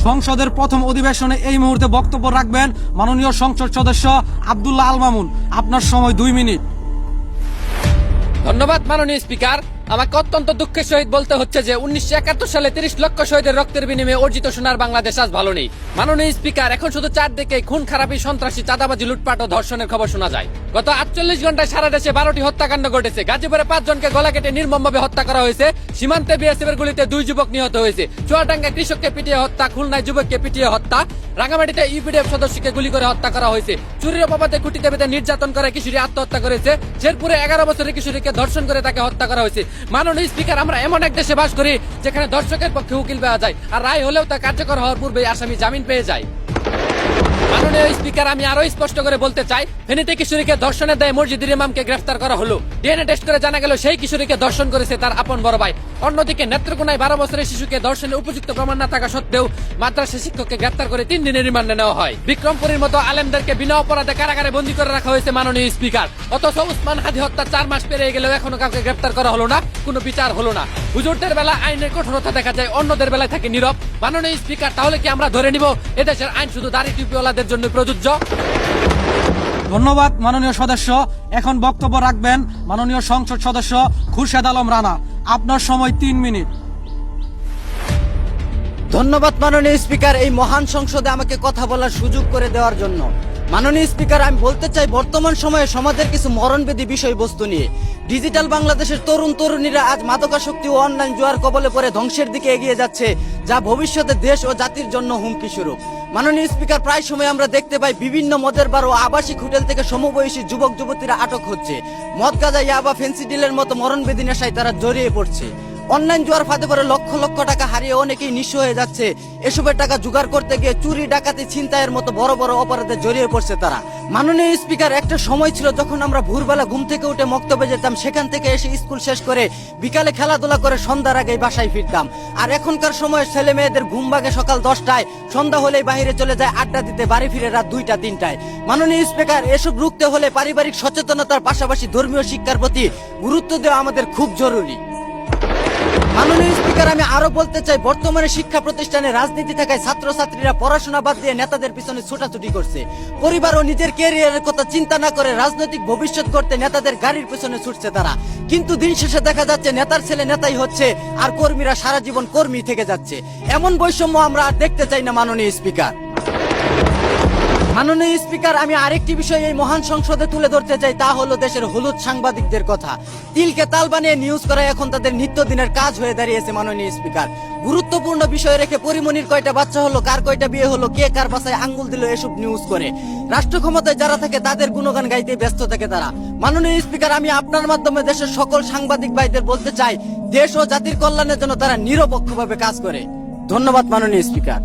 সংসদের প্রথম অধিবেশনে এই মুহূর্তে বক্তব্য রাখবেন মাননীয় সংসদ সদস্য আব্দুল্লাহ আল মামুন। আপনার সময় 2 মিনিট। ধন্যবাদ মাননীয় স্পিকার। আমাকে অত্যন্ত দুঃখের সহিত বলতে হচ্ছে যে 1971 সালে 30 লক্ষ শহীদের রক্তের বিনিময়ে অর্জিত সোনার বাংলাদেশ আজ ভালো নেই। মাননীয় স্পিকার, এখন শুধু চারদিকে খুন খারাপি, সন্ত্রাসী, চাঁদাবাজি, লুটপাট ও ধর্ষণের খবর শোনা যায়। গত 48 ঘন্টায় সারা দেশে 12টি হত্যাকাণ্ড ঘটেছে। গাজীপুরে 5 জনকে গলা কেটে নির্মমভাবে হত্যা করা হয়েছে। সীমান্তে বিএসএফ এর গুলিতে 2 যুবক নিহত হয়েছে। চুয়াডাঙ্গায় কৃষককে পিটিয়ে হত্যা, খুলনায় যুবককে পিটিয়ে হত্যা, রাঙামাটিতে ইউপিডিএফ সদস্যকে গুলি করে হত্যা করা হয়েছে। চুরির অপবাদে খুঁটিতে বেঁধে নির্যাতন করে কিশোরী আত্মহত্যা করেছে। শেরপুরে 11 বছরের কিশোরীকে ধর্ষণ করে তাকে হত্যা করা হয়েছে। মাননীয় স্পিকার, আমরা এমন এক দেশে বাস করি যেখানে ধর্ষকের পক্ষে উকিল পাওয়া যায়, আর রায় হলেও তা কার্যকর হওয়ার পূর্বেই আসামি জামিন পেয়ে যায়। মাননীয় স্পিকার, আমি আরো স্পষ্ট করে বলতে চাই, ফেনীতে কিশোরীকে ধর্ষণের দায়ে মসজিদের ইমামকে গ্রেফতার করা হলো। ডিএনএ টেস্ট করে জানা গেল সেই কিশোরীকে ধর্ষণ করেছে তার আপন বড় ভাই। অন্যদিকে নেত্রকোনায় 12 বছরের শিশুকে ধর্ষণের উপযুক্ত প্রমাণ না থাকা সত্ত্বেও মাদ্রাসা শিক্ষককে গ্রেফতার করে 3 দিনের রিমান্ডে নেওয়া হয়। বিক্রমপুরের মতো আলেমদেরকে বিনা অপরাধে কারাগারে বন্দী করে রাখা হয়েছে মাননীয় স্পিকার। অথচ উসমান হাদি হত্যা 4 মাস পেরিয়ে গেলেও এখনো কাউকে গ্রেফতার করা হলো না, কোনো বিচার হলো না। হুজুরদের বেলা আইনের কঠোরতা দেখা যায়, অন্যদের বেলায় থাকে নীরব। মাননীয় স্পিকার, তাহলে কি আমরা ধরে নিব এদেশের আইন শুধু দাড়ি টুপিওয়ালাদের জন্য প্রযোজ্য? ধন্যবাদ মাননীয় সদস্য। এখন বক্তব্য রাখবেন মাননীয় সংসদ সদস্য খুরশেদ আলম রানা। আপনার সময় 3 মিনিট। ধন্যবাদ মাননীয় স্পিকার, এই মহান সংসদে আমাকে কথা বলার সুযোগ করে দেওয়ার জন্য। মাননীয় স্পিকার, আমি বলতে চাই, বর্তমান সময়ে সমাজের কিছু মরণবেদী বিষয়বস্তু নিয়ে ডিজিটাল বাংলাদেশের তরুণ তরুণীরা আজ মাদকাসক্তি ও অনলাইন জুয়ার কবলে পড়ে ধ্বংসের দিকে এগিয়ে যাচ্ছে, যা ভবিষ্যতে দেশ ও জাতির জন্য হুমকি স্বরূপ। মাননীয় স্পিকার, প্রায় সময় আমরা দেখতে পাই বিভিন্ন মদের বার ও আবাসিক হোটেল থেকে সমবয়সী যুবক যুবতীরা আটক হচ্ছে। মদ, গাঁজা, ইয়াবা, ফেন্সিডিলের মতো মরণবেদী নেশায় তারা জড়িয়ে পড়ছে। অনলাইন জুয়ার ফাঁদে পড়ে লক্ষ লক্ষ টাকা হারিয়ে অনেকেই নিঃস্ব হয়ে যাচ্ছে। এসবের টাকা জোগাড় করতে গিয়ে চুরি, ডাকাতি, ছিনতাইয়ের মতো বড় বড় অপরাধে জড়িয়ে পড়ছে তারা। মাননীয় স্পিকার, একটা সময় ছিল যখন আমরা ভোরবেলা ঘুম থেকে উঠে মক্তবে যেতাম, সেখান থেকে এসে স্কুল শেষ করে বিকালে খেলাধুলা করে সন্ধ্যার আগেই বাসায় ফিরতাম। আর এখনকার সময় ছেলে মেয়েদের ঘুম ভাগে সকাল 10টায়, সন্ধ্যা হলেই বাইরে চলে যায় আড্ডা দিতে, বাড়ি ফিরে রাত 2টা 3টায়। মাননীয় স্পিকার, এসব রুখতে হলে পারিবারিক সচেতনতার পাশাপাশি ধর্মীয় শিক্ষার প্রতি গুরুত্ব দেওয়া আমাদের খুব জরুরি। মাননীয় স্পিকার, আমি আরো বলতে চাই, বর্তমানে শিক্ষা প্রতিষ্ঠানে রাজনীতি থাকায় ছাত্রছাত্রীরা পড়াশোনা বাদ দিয়ে নেতাদের পিছনে ছোটাছুটি করছে। পরিবার ও নিজের ক্যারিয়ারের কথা চিন্তা না করে রাজনৈতিক ভবিষ্যৎ করতে নেতাদের গাড়ির পিছনে ছুটছে তারা। কিন্তু দিন শেষে দেখা যাচ্ছে নেতার ছেলে নেতাই হচ্ছে, আর কর্মীরা সারা জীবন কর্মী থেকে যাচ্ছে। এমন বৈষম্য আমরা আর দেখতে চাই না মাননীয় স্পিকার। মাননীয় স্পিকার, আমি আরেকটি বিষয় এই মহান সংসদে তুলে ধরতে চাই, তা হলো দেশের হলুদ সাংবাদিকদের কথা। তিলকে তাল বানিয়ে নিউজ করা এখন তাদের নিত্যদিনের কাজ হয়ে দাঁড়িয়েছে। মাননীয় স্পিকার, গুরুত্বপূর্ণ বিষয় রেখে পরিমণির কয়টা বাচ্চা হলো, কার কয়টা বিয়ে হলো, কে কার বাসায় আঙ্গুল দিল, এসব নিউজ করে রাষ্ট্র ক্ষমতায় যারা থাকে তাদের গুণগান গাইতে ব্যস্ত থাকে তারা। মাননীয় স্পিকার, আমি আপনার মাধ্যমে দেশের সকল সাংবাদিক ভাইদের বলতে চাই, দেশ ও জাতির কল্যাণের জন্য তারা নিরপেক্ষভাবে কাজ করে। ধন্যবাদ মাননীয় স্পিকার।